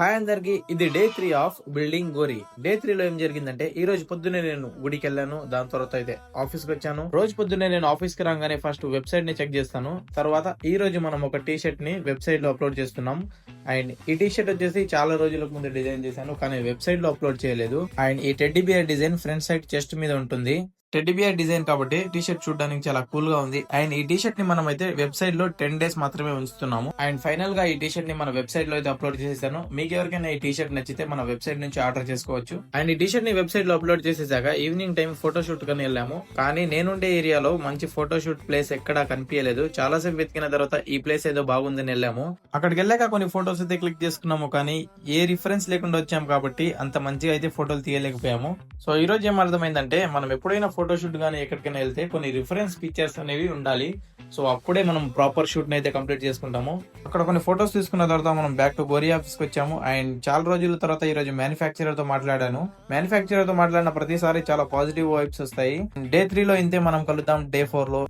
Hi అందరికి, ఇది day 3 of building గోరి. డే 3 లో ఏం జరిగిందంటే, ఈ రోజు పొద్దున్నే నేను గుడికి వెళ్ళాను. దాని తర్వాత అయితే ఆఫీస్ కి వచ్చాను. రోజు పొద్దున్నే నేను ఆఫీస్ కి రాగానే ఫస్ట్ వెబ్సైట్ ని చెక్ చేస్తాను. తర్వాత ఈ రోజు మనం ఒక టీ షర్ట్ ని వెబ్సైట్ లో అప్లోడ్ చేస్తున్నాం. అండ్ ఈ టీ షర్ట్ వచ్చేసి చాలా రోజులకు ముందు డిజైన్ చేశాను, కానీ వెబ్సైట్ లో అప్లోడ్ చేయలేదు. అండ్ ఈ teddy bear design front side chest మీద ఉంటుంది. టెడ్డీ బియర్ డిజైన్ కాబట్టి టీ షర్ట్ చూడడానికి చాలా కూల్ గా ఉంది. అండ్ ఈ టీ షర్ట్ ని మనం అయితే వెబ్సైట్ లో 10 డేస్ మాత్రమే ఉంచుతున్నాము. అండ్ ఫైనల్ గా ఈ టీ షర్ట్ ని మన వెబ్సైట్ లో అయితే అప్లోడ్ చేసేసాను. మీకు ఎవరికైనా ఈ టీ షర్ట్ నచ్చితే మన వెబ్సైట్ నుంచి ఆర్డర్ చేసుకోవచ్చు. అండ్ ఈ టీ షర్ట్ ని వెబ్సైట్ లో అప్లోడ్ చేసేసాక ఈవినింగ్ టైం ఫోటోషూట్ కని వెళ్ళాము. కానీ నేనుండే ఏరియాలో మంచి ఫోటోషూట్ ప్లేస్ ఎక్కడా కనిపించలేదు. చాలా సేపు వెతికిన తర్వాత ఈ ప్లేస్ ఏదో బాగుందని వెళ్ళాము. అక్కడికి వెళ్ళాక కొన్ని ఫోటోస్ అయితే క్లిక్ చేసుకున్నాము, కానీ ఏ రిఫరెన్స్ లేకుండా వచ్చాము కాబట్టి అంత మంచిగా అయితే ఫోటోలు తీయలేకపోయాము. సో ఈ రోజు ఏం అర్థమైందంటే, మనం ఎప్పుడైనా ఫోటోషూట్ గానీ ఎక్కడికైనా వెళ్తే కొన్ని రిఫరెన్స్ పిక్చర్స్ అనేవి ఉండాలి. సో అప్పుడే మనం ప్రాపర్ షూట్ అయితే కంప్లీట్ చేసుకుంటాము. అక్కడ కొన్ని ఫోటోస్ తీసుకున్న తర్వాత మనం బ్యాక్ టు గోరి ఆఫీస్ కి వచ్చాము. అండ్ చాలా రోజుల తర్వాత ఈ రోజు మ్యానుఫ్యాక్చరర్ తో మాట్లాడాను. మ్యానుఫ్యాక్చరర్ తో మాట్లాడిన ప్రతిసారి చాలా పాజిటివ్ వైబ్స్ వస్తాయి. డే 3 లో ఇంతే, మనం కలుద్దాం డే 4 లో.